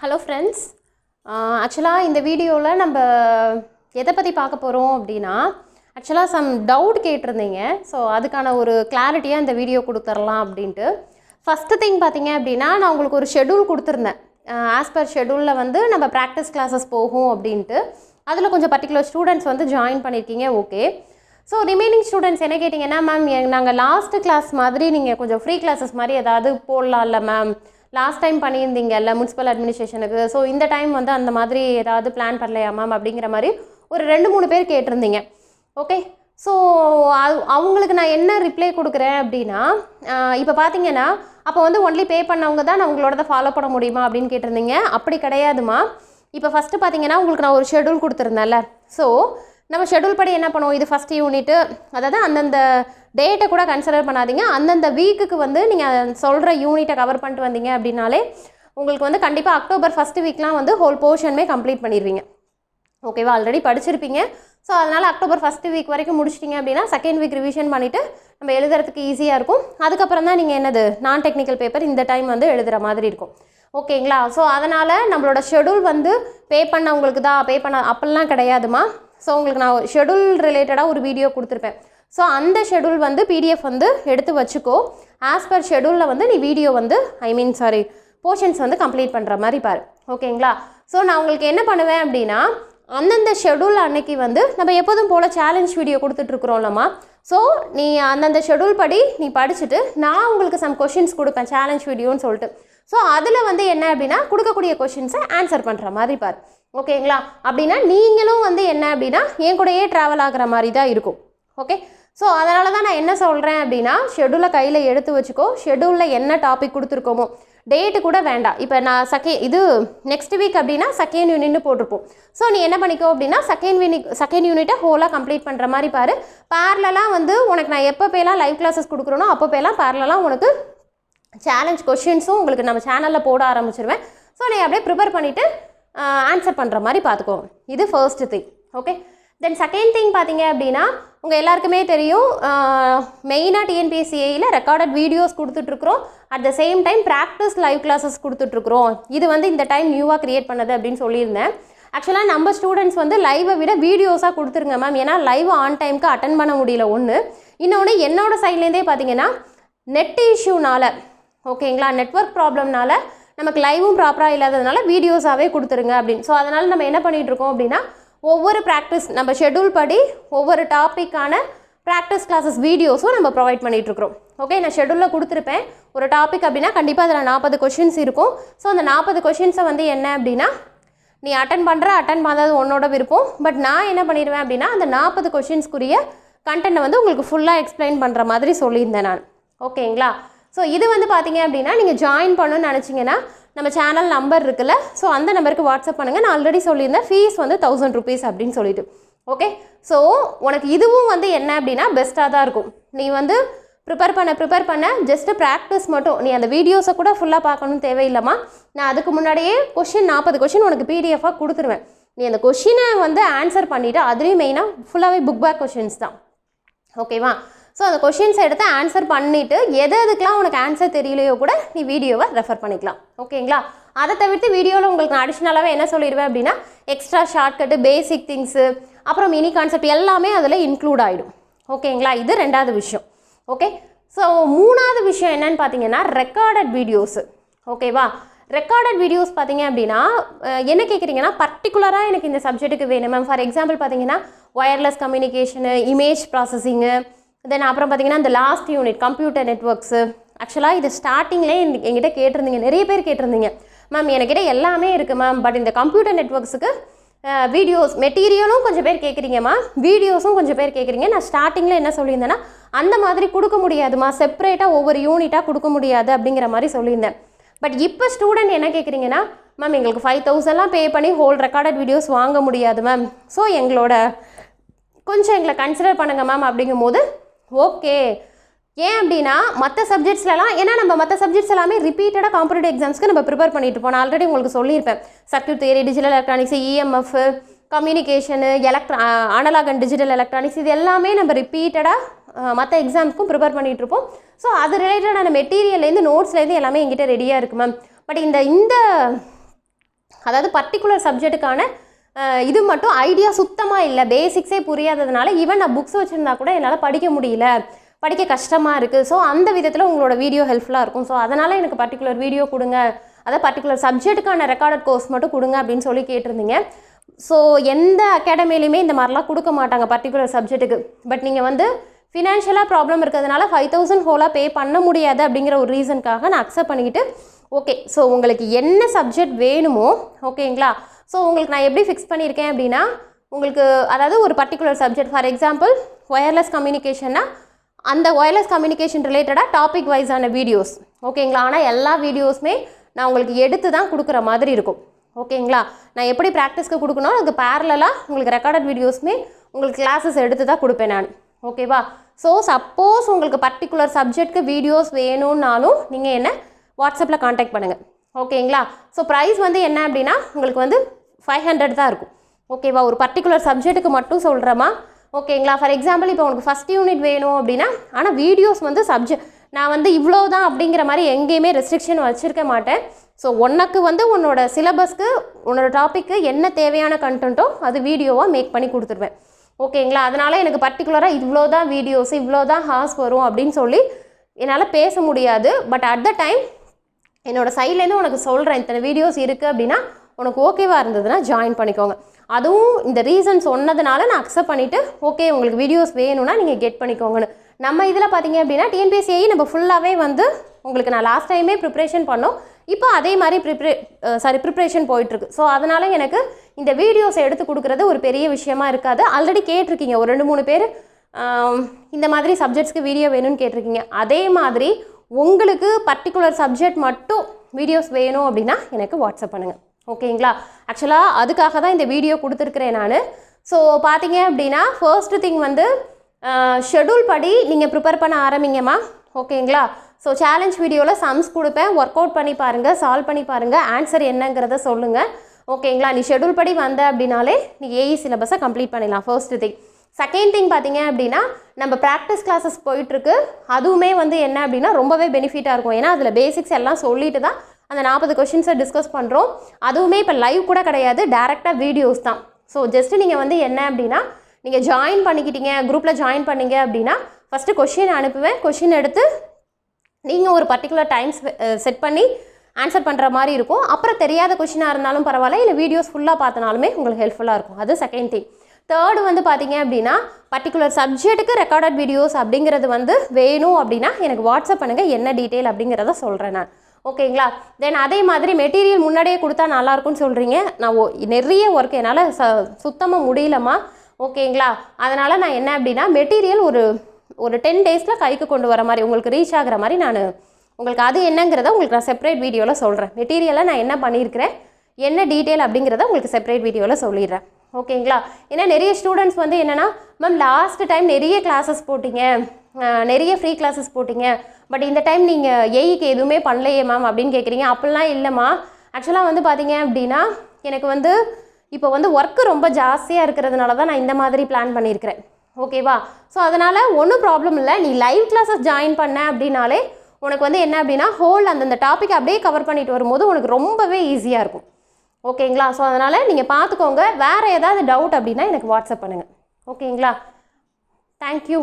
Hello friends. Actually இந்த வீடியோவில் நம்ம எதை பற்றி பார்க்க போகிறோம் அப்படின்னா ஆக்சுவலாக சம் டவுட் கேட்டிருந்தீங்க. ஸோ அதுக்கான ஒரு கிளாரிட்டியாக இந்த வீடியோ கொடுத்துடலாம் அப்படின்ட்டு. ஃபஸ்ட்டு திங் பார்த்தீங்க அப்படின்னா நான் உங்களுக்கு ஒரு ஷெடியூல் கொடுத்துருந்தேன். ஆஸ் பர் ஷெடியூலில் வந்து நம்ம ப்ராக்டிஸ் கிளாஸஸ் போகும் அப்படின்ட்டு. அதில் கொஞ்சம் பர்டிகுலர் ஸ்டூடெண்ட்ஸ் வந்து ஜாயின் பண்ணியிருக்கீங்க. ஓகே. ஸோ ரிமைனிங் ஸ்டூடெண்ட்ஸ் என்ன கேட்டிங்கன்னா, மேம் நாங்கள் லாஸ்ட்டு கிளாஸ் மாதிரி நீங்கள் கொஞ்சம் ஃப்ரீ கிளாஸஸ் மாதிரி ஏதாவது போடலாம்ல மேம், லாஸ்ட் டைம் பண்ணியிருந்தீங்கல்ல முனிசிபல் அட்மினிஸ்ட்ரேஷனுக்கு, ஸோ இந்த டைம் வந்து அந்த மாதிரி ஏதாவது பிளான் பண்ணலையா மேம் அப்படிங்கிற மாதிரி ஒரு 2-3 பேர் கேட்டிருந்தீங்க. ஓகே. ஸோ அவங்களுக்கு நான் என்ன ரிப்ளை கொடுக்குறேன் அப்படின்னா, இப்போ பார்த்தீங்கன்னா அப்போ வந்து ஒன்லி பே பண்ணவங்க தான் நான் உங்களோட ஃபாலோ பண்ண முடியுமா அப்படின்னு கேட்டிருந்தீங்க. அப்படி கிடையாதுமா. இப்போ ஃபஸ்ட்டு பார்த்தீங்கன்னா உங்களுக்கு நான் ஒரு ஷெடியூல் கொடுத்துருந்தேன்ல. ஸோ நம்ம ஷெடியூல் படி என்ன பண்ணுவோம், இது ஃபஸ்ட் யூனிட்டு, அதாவது அந்தந்த டேட்டை கூட கன்சிடர் பண்ணாதீங்க. அந்தந்த வீக்குக்கு வந்து நீங்கள் சொல்கிற யூனிட்டை கவர் பண்ணிட்டு வந்தீங்க அப்படின்னாலே உங்களுக்கு வந்து கண்டிப்பாக அக்டோபர் ஃபஸ்ட்டு வீக்லாம் வந்து ஹோல் போர்ஷனுமே கம்ப்ளீட் பண்ணிடுவீங்க. ஓகேவா? ஆல்ரெடி படிச்சிருப்பீங்க. ஸோ அதனால் அக்டோபர் ஃபஸ்ட்டு வீக் வரைக்கும் முடிச்சிட்டிங்க அப்படின்னா செகண்ட் வீக் ரிவிஷன் பண்ணிவிட்டு நம்ம எழுதுறதுக்கு ஈஸியாக இருக்கும். அதுக்கப்புறம் தான் நீங்கள் என்னது நான் டெக்னிக்கல் பேப்பர் இந்த டைம் வந்து எழுதுகிற மாதிரி இருக்கும். ஓகேங்களா? ஸோ அதனால் நம்மளோட ஷெடியூல் வந்து பே பண்ணவங்களுக்கு தான் பே பண்ண அப்படிலாம் கிடையாதுமா. ஸோ உங்களுக்கு நான் ஷெடியூல் ரிலேட்டடாக ஒரு வீடியோ கொடுத்துருப்பேன். ஸோ அந்த ஷெடியூல் வந்து பிடிஎஃப் வந்து எடுத்து வச்சுக்கோ. ஆஸ் பர் ஷெடியூலில் வந்து நீ வீடியோ வந்து போர்ஷன்ஸ் வந்து கம்ப்ளீட் பண்ணுற மாதிரி பாரு. ஓகேங்களா? ஸோ நான் உங்களுக்கு என்ன பண்ணுவேன் அப்படின்னா, அந்தந்த ஷெடியூல் அன்னைக்கு வந்து நம்ம எப்போதும் போல் சேலஞ்ச் வீடியோ கொடுத்துட்ருக்குறோம்லம்மா. ஸோ நீ அந்தந்த ஷெடியூல் படி நீ படிச்சுட்டு நான் உங்களுக்கு சம் கொஷின்ஸ் கொடுப்பேன் சேலஞ்ச் வீடியோன்னு சொல்லிட்டு. ஸோ அதில் வந்து என்ன அப்படின்னா கொடுக்கக்கூடிய கொஷின்ஸை ஆன்சர் பண்ணுற மாதிரி பாரு. ஓகேங்களா? அப்படின்னா நீங்களும் வந்து என்ன அப்படின்னா என் கூடயே ட்ராவல் ஆகிற மாதிரி தான் இருக்கும். ஓகே. ஸோ அதனால தான் நான் என்ன சொல்கிறேன் அப்படின்னா, ஷெடியூலை கையில் எடுத்து வச்சுக்கோ. ஷெடியூலில் என்ன டாபிக் கொடுத்துருக்கோமோ டேட்டு கூட வேண்டாம். இப்போ நான் இது நெக்ஸ்ட் வீக் அப்படின்னா செகண்ட் யூனிட்னு போட்டிருப்போம். ஸோ நீ என்ன பண்ணிக்கோ அப்படின்னா செகண்ட் யூனிட்டை ஹோலாக கம்ப்ளீட் பண்ணுற மாதிரி பாரு. பேரலாக வந்து உனக்கு நான் எப்போலாம் லைவ் கிளாஸஸ் கொடுக்குறோனோ அப்போலாம் பேரலாக உனக்கு சேலஞ்ச் கொஷின்ஸும் உங்களுக்கு நம்ம சேனலில் போட ஆரம்பிச்சிருவேன். ஸோ நீ அப்படியே ப்ரிப்பேர் பண்ணிவிட்டு ஆன்சர் பண்ணுற மாதிரி பார்த்துக்கோங்க. இது first thing. Okay. Then second thing பார்த்தீங்க அப்படின்னா, உங்கள் எல்லாருக்குமே தெரியும், மெயினாக டிஎன்பிஎஸ்சியில் ரெக்கார்டட் வீடியோஸ் கொடுத்துட்ருக்குறோம். At the same time practice live classes கொடுத்துட்ருக்குறோம். இது வந்து இந்த டைம் நியூவாக க்ரியேட் பண்ணது அப்படின்னு சொல்லியிருந்தேன். ஆக்சுவலாக நம்ம ஸ்டூடெண்ட்ஸ் வந்து லைவை விட வீடியோஸாக கொடுத்துருங்க மேம். ஏன்னா லைவ் ஆன் டைமுக்கு அட்டன் பண்ண முடியல ஒன்று. இன்னொன்று என்னோட சைட்லேருந்தே பார்த்தீங்கன்னா நெட் இஷ்யூனால், ஓகேங்களா, நெட்வொர்க் ப்ராப்ளம்னால நமக்கு லைவும் ப்ராப்பராக இல்லாததுனால வீடியோஸாகவே கொடுத்துருங்க அப்படின்னு. ஸோ அதனால் நம்ம என்ன பண்ணிகிட்ருக்கோம் அப்படின்னா, ஒவ்வொரு ப்ராக்டிஸ் நம்ம ஷெடியூல் படி ஒவ்வொரு டாப்பிக்கான ப்ராக்டிஸ் கிளாஸஸ் வீடியோஸும் நம்ம ப்ரொவைட் பண்ணிகிட்ருக்குறோம். ஓகே. நான் ஷெடியூலில் கொடுத்துருப்பேன் ஒரு டாபிக் அப்படின்னா கண்டிப்பாக அதில் 40 கொஷின்ஸ் இருக்கும். ஸோ அந்த 40 கொஷின்ஸை வந்து என்ன அப்படின்னா நீ அட்டன் பண்ணாதது உன்னோட விருப்பம். பட் நான் என்ன பண்ணிடுவேன் அப்படின்னா அந்த 40 கொஷின்ஸ்க்குரிய கண்டென்ட்டை வந்து உங்களுக்கு ஃபுல்லாக எக்ஸ்பிளைன் பண்ணுற மாதிரி சொல்லியிருந்தேன் நான். ஓகேங்களா? ஸோ இது வந்து பார்த்தீங்க அப்படின்னா நீங்கள் ஜாயின் பண்ணணும்னு நினச்சிங்கன்னா நம்ம சேனல் நம்பர் இருக்குல்ல, ஸோ அந்த நம்பருக்கு வாட்ஸ்அப் பண்ணுங்கள். நான் ஆல்ரெடி சொல்லியிருந்தேன் ஃபீஸ் வந்து 1000 rupees அப்படின்னு சொல்லிட்டு. ஓகே. ஸோ உனக்கு இதுவும் வந்து என்ன அப்படின்னா பெஸ்ட்டாக தான் இருக்கும். நீ வந்து ப்ரிப்பேர் பண்ண ஜஸ்ட்டு ப்ராக்டிஸ் மட்டும். நீ அந்த வீடியோஸை கூட ஃபுல்லாக பார்க்கணும்னு தேவையில்லைம்மா. நான் அதுக்கு முன்னாடியே 40 கொஷின் உனக்கு பிடிஎஃபாக கொடுத்துருவேன். நீ அந்த கொஷினை வந்து ஆன்சர் பண்ணிவிட்டு அதுலேயும் மெயினாக ஃபுல்லாகவே புக் பேக் கொஷின்ஸ் தான். ஓகேவா? ஸோ அந்த கொஷின்ஸை எடுத்து ஆன்சர் பண்ணிவிட்டு எதுக்கெலாம் உனக்கு ஆன்சர் தெரியலையோ கூட நீ வீடியோவை ரெஃபர் பண்ணிக்கலாம். ஓகேங்களா? அதை தவிர்த்து வீடியோவில் உங்களுக்கு நான் அடிஷ்னலாகவே என்ன சொல்லிடுவேன் அப்படின்னா எக்ஸ்ட்ரா ஷார்ட்கட்டு, பேசிக் திங்ஸு, அப்புறம் மினி கான்செப்ட் எல்லாமே அதில் இன்க்ளூட் ஆகிடும். ஓகேங்களா? இது 2வது விஷயம். ஓகே. ஸோ 3வது விஷயம் என்னன்னு பார்த்தீங்கன்னா ரெக்கார்டட் வீடியோஸு. ஓகேவா? ரெக்கார்டட் வீடியோஸ் பார்த்தீங்க அப்படின்னா என்ன கேட்குறீங்கன்னா பர்டிகுலராக எனக்கு இந்த சப்ஜெக்ட்டுக்கு வேணும் மேம். ஃபார் எக்ஸாம்பிள் பார்த்தீங்கன்னா ஒயர்லெஸ் கம்யூனிகேஷனு, இமேஜ் ப்ராசஸிங்கு, தென் அப்புறம் பார்த்தீங்கன்னா இந்த லாஸ்ட் யூனிட் கம்ப்யூட்டர் நெட்ஒர்க்ஸு. ஆக்சுவலாக இது ஸ்டார்டிங்லேயே என்கிட்ட கேட்டிருந்தீங்க, நிறைய பேர் கேட்டிருந்தீங்க மேம் என்கிட்ட எல்லாமே இருக்குது மேம், பட் இந்த கம்ப்யூட்டர் நெட்ஒர்க்ஸுக்கு வீடியோஸ் மெட்டீரியலும் கொஞ்சம் பேர் கேட்குறீங்கம்மா, வீடியோஸும் கொஞ்சம் பேர் கேட்குறீங்க. நான் ஸ்டார்டிங்கில் என்ன சொல்லியிருந்தேன்னா அந்த மாதிரி கொடுக்க முடியாதுமா, செப்பரேட்டாக ஒவ்வொரு யூனிட்டாக கொடுக்க முடியாது அப்படிங்கிற மாதிரி சொல்லியிருந்தேன். பட் இப்போ ஸ்டூடெண்ட் என்ன கேட்குறீங்கன்னா, மேம் எங்களுக்கு 5000 பே பண்ணி ஹோல் ரெக்கார்டட் வீடியோஸ் வாங்க முடியாது மேம், ஸோ எங்களை கன்சிடர் பண்ணுங்கள் மேம் அப்படிங்கும்போது ஓகே. ஏன் அப்படின்னா மற்ற சப்ஜெக்ட்ஸ்லாம் ஏன்னா நம்ம மற்ற சப்ஜெக்ட்ஸ் எல்லாமே ரிப்பீட்டடாக காம்படிட்டிவ் எக்ஸாம்ஸ்க்கு நம்ம ப்ரிப்பேர் பண்ணிட்டு இருப்போம். நான் ஆல்ரெடி உங்களுக்கு சொல்லியிருப்பேன் circuit theory, digital electronics, EMF, communication, analog and digital electronics, இது எல்லாமே நம்ம ரிப்பீட்டடாக மற்ற எக்ஸாம்ஸ்க்கும் ப்ரிப்பேர் பண்ணிகிட்ருப்போம். ஸோ அது ரிலேட்டடான மெட்டீரியல்லேருந்து நோட்ஸ்லேருந்து எல்லாமே எங்கிட்ட ரெடியாக இருக்குது மேம். பட் இந்த அதாவது பர்டிகுலர் சப்ஜெக்ட்டுக்கான இது மட்டும் ஐடியா சுத்தமாக இல்லை, பேசிக்ஸே புரியாததுனால ஈவன் நான் புக்ஸ் வச்சுருந்தா கூட என்னால் படிக்க முடியல, படிக்க கஷ்டமாக இருக்குது. ஸோ அந்த விதத்தில் உங்களோட வீடியோ ஹெல்ப்ஃபுல்லாக இருக்கும். ஸோ அதனால் எனக்கு பர்டிகுலர் வீடியோ கொடுங்க, அதாவது பர்டிகுலர் சப்ஜெக்ட்டுக்கான ரெக்கார்டட் கோர்ஸ் மட்டும் கொடுங்க அப்படின்னு சொல்லி கேட்டிருந்தீங்க. ஸோ எந்த அகாடமிலையுமே இந்த மாதிரிலாம் கொடுக்க மாட்டாங்க பர்டிகுலர் சப்ஜெக்ட்டுக்கு. பட் நீங்கள் வந்து ஃபினான்ஷியலாக ப்ராப்ளம் இருக்கிறதுனால 5000 ஹோலாக பே பண்ண முடியாது அப்படிங்கிற ஒரு ரீசனுக்காக நான் அக்செப்ட் பண்ணிக்கிட்டு ஓகே ஸோ உங்களுக்கு என்ன சப்ஜெக்ட் வேணுமோ ஓகேங்களா. ஸோ உங்களுக்கு நான் எப்படி ஃபிக்ஸ் பண்ணியிருக்கேன் அப்படின்னா, உங்களுக்கு அதாவது ஒரு particular subject for example wireless கம்யூனிகேஷன்னா அந்த ஒயர்லெஸ் கம்யூனிகேஷன் ரிலேட்டடாக டாபிக் வைஸான வீடியோஸ் ஓகேங்களா. ஆனால் எல்லா வீடியோஸுமே நான் உங்களுக்கு எடுத்து தான் கொடுக்குற மாதிரி இருக்கும் ஓகேங்களா. நான் எப்படி ப்ராக்டிஸ்க்கு கொடுக்கணும், அதுக்கு பேரலாக உங்களுக்கு ரெக்கார்டட் வீடியோஸுமே உங்களுக்கு கிளாஸஸ் எடுத்து தான் கொடுப்பேன் நான் ஓகேவா. ஸோ சப்போஸ் உங்களுக்கு பர்டிகுலர் சப்ஜெக்ட்க்கு வீடியோஸ் வேணும்னாலும் நீங்கள் என்ன வாட்ஸ்அப்பில் காண்டாக்ட் பண்ணுங்கள் ஓகேங்களா. ஸோ ப்ரைஸ் வந்து என்ன அப்படின்னா உங்களுக்கு வந்து 500 தான் இருக்கும் ஓகேவா. ஒரு பர்டிகுலர் சப்ஜெக்ட்டுக்கு மட்டும் சொல்கிறேமா ஓகேங்களா. ஃபார் எக்ஸாம்பிள் இப்போ உனக்கு ஃபஸ்ட் யூனிட் வேணும் அப்படின்னா, ஆனால் வீடியோஸ் வந்து நான் வந்து இவ்வளோ தான் அப்படிங்கிற மாதிரி எங்கேயுமே ரெஸ்ட்ரிக்ஷன் வச்சுருக்க மாட்டேன். ஸோ உனக்கு வந்து உன்னோட சிலபஸ்க்கு உன்னோட டாப்பிக்கு என்ன தேவையான கண்டென்ட்டோ அது வீடியோவாக மேக் பண்ணி கொடுத்துருவேன் ஓகேங்களா. அதனால் எனக்கு பர்டிகுலராக இவ்வளோ தான் வீடியோஸ் இவ்வளோ தான் ஹார்ஸ் வரும் அப்படின்னு சொல்லி என்னால் பேச முடியாது. பட் அட் த டைம் என்னோடய சைட்லேருந்து உனக்கு சொல்கிறேன், இத்தனை வீடியோஸ் இருக்குது அப்படின்னா உனக்கு ஓகேவாக இருந்ததுன்னா ஜாயின் பண்ணிக்கோங்க. அதுவும் இந்த ரீசன் சொன்னதுனால நான் அக்செப்ட் பண்ணிவிட்டு ஓகே உங்களுக்கு வீடியோஸ் வேணும்னா நீங்கள் கெட் பண்ணிக்கோங்கன்னு. நம்ம இதில் பார்த்தீங்க அப்படின்னா டிஎன்பிஎஸ்சிஐ நம்ம ஃபுல்லாகவே வந்து உங்களுக்கு நான் லாஸ்ட் டைமே ப்ரிப்ரேஷன் பண்ணோம், இப்போ அதே மாதிரி ப்ரிப்ரேஷன் போயிட்டுருக்கு. ஸோ அதனால் எனக்கு இந்த வீடியோஸை எடுத்து கொடுக்குறது ஒரு பெரிய விஷயமா இருக்காது. ஆல்ரெடி கேட்டிருக்கீங்க ஒரு 2-3 பேர் இந்த மாதிரி சப்ஜெக்ட்ஸ்க்கு வீடியோ வேணும்னு கேட்டிருக்கீங்க. அதே மாதிரி உங்களுக்கு பர்டிகுலர் சப்ஜெக்ட் மட்டும் வீடியோஸ் வேணும் அப்படின்னா எனக்கு வாட்ஸ்அப் பண்ணுங்கள் ஓகேங்களா. ஆக்சுவலாக அதுக்காக தான் இந்த வீடியோ கொடுத்துருக்குறேன் நான். ஸோ பார்த்தீங்க அப்படின்னா ஃபர்ஸ்ட்டு திங் வந்து ஷெடியூல் படி நீங்கள் ப்ரிப்பேர் பண்ண ஆரம்பிங்கம்மா ஓகேங்களா. ஸோ சேலஞ்ச் வீடியோவில் சம்ஸ் கொடுப்பேன், ஒர்க் அவுட் பண்ணி பாருங்கள், சால்வ் பண்ணி பாருங்கள், ஆன்சர் என்னங்கிறத சொல்லுங்கள் ஓகேங்களா. நீ ஷெடியூல் படி வந்த அப்படின்னாலே நீ ஏஇ சிலபஸை கம்ப்ளீட் பண்ணிடலாம் ஃபர்ஸ்ட்டு திங். செகண்ட் திங் பார்த்தீங்க அப்படின்னா நம்ம ப்ராக்டிஸ் கிளாஸஸ் போயிட்டுருக்கு, அதுவுமே வந்து என்ன அப்படின்னா ரொம்பவே பெனிஃபிட்டாக இருக்கும். ஏன்னா அதில் பேசிக்ஸ் எல்லாம் சொல்லிட்டு தான் அந்த 40 கொஷின்ஸை டிஸ்கஸ் பண்ணுறோம். அதுவுமே இப்போ லைவ் கூட கிடையாது, டேரெக்டாக வீடியோஸ் தான். ஸோ ஜஸ்ட்டு நீங்கள் வந்து என்ன அப்படின்னா நீங்கள் ஜாயின் பண்ணிக்கிட்டீங்க, குரூப்பில் ஜாயின் பண்ணிங்க அப்படின்னா ஃபஸ்ட்டு கொஷின் அனுப்புவேன், கொஷின் எடுத்து நீங்கள் ஒரு பர்டிகுலர் டைம்ஸ் செட் பண்ணி ஆன்சர் பண்ணுற மாதிரி இருக்கும். அப்புறம் தெரியாத கொஷினாக இருந்தாலும் பரவாயில்ல, இல்லை வீடியோஸ் ஃபுல்லாக பார்த்தனாலுமே உங்களுக்கு ஹெல்ப்ஃபுல்லாக இருக்கும். அது செகண்ட் திங். தேர்டு வந்து பார்த்தீங்க அப்படின்னா பர்டிகுலர் சப்ஜெக்ட்டுக்கு ரெக்கார்டட் வீடியோஸ் அப்படிங்கிறது வந்து வேணும் அப்படின்னா எனக்கு வாட்ஸ்அப் பண்ணுங்கள், என்ன டீட்டெயில் அப்படிங்கிறத சொல்கிறேன் நான் ஓகேங்களா. தென் அதே மாதிரி மெட்டீரியல் முன்னாடியே கொடுத்தா நல்லாயிருக்கும்னு சொல்கிறீங்க. நான் நிறைய ஒர்க் என்னால் சுத்தமாக முடியலம்மா ஓகேங்களா. அதனால் நான் என்ன அப்படின்னா மெட்டீரியல் ஒரு 10 டேஸில் கைக்கு கொண்டு வர மாதிரி உங்களுக்கு ரீச் ஆகிற மாதிரி நான் உங்களுக்கு அது என்னங்கிறத உங்களுக்கு நான் செப்பரேட் வீடியோவில் சொல்கிறேன். மெட்டீரியலை நான் என்ன பண்ணியிருக்கிறேன், என்ன டீட்டெயில் அப்படிங்கிறத உங்களுக்கு செப்பரேட் வீடியோவில் சொல்லிடுறேன் ஓகேங்களா. ஏன்னா நிறைய ஸ்டூடெண்ட்ஸ் வந்து என்னென்னா மேம் லாஸ்ட் டைம் நிறைய கிளாஸஸ் போட்டிங்க, நிறைய ஃப்ரீ கிளாஸஸ் போட்டிங்க, பட் இந்த டைம் நீங்கள் ஏஇக்கு எதுவுமே பண்ணலையே மேம் அப்படின்னு கேட்குறீங்க. அப்படிலாம் இல்லைம்மா. ஆக்சுவலாக வந்து பார்த்தீங்க அப்படின்னா எனக்கு வந்து இப்போ வந்து ஒர்க்கு ரொம்ப ஜாஸ்தியாக இருக்கிறதுனால தான் நான் இந்த மாதிரி பிளான் பண்ணியிருக்கிறேன் ஓகேவா. ஸோ அதனால் ஒன்றும் ப்ராப்ளம் இல்லை, நீ லைவ் கிளாஸஸ் ஜாயின் பண்ண அப்படின்னாலே உனக்கு வந்து என்ன அப்படின்னா ஹோல் அந்தந்த டாபிக் அப்படியே கவர் பண்ணிட்டு வரும்போது உனக்கு ரொம்பவே ஈஸியாக இருக்கும் ஓகேங்களா. ஸோ அதனால் நீங்கள் பார்த்துக்கோங்க. வேறு ஏதாவது டவுட் அப்படின்னா எனக்கு வாட்ஸ்அப் பண்ணுங்கள் ஓகேங்களா. தேங்க்யூ.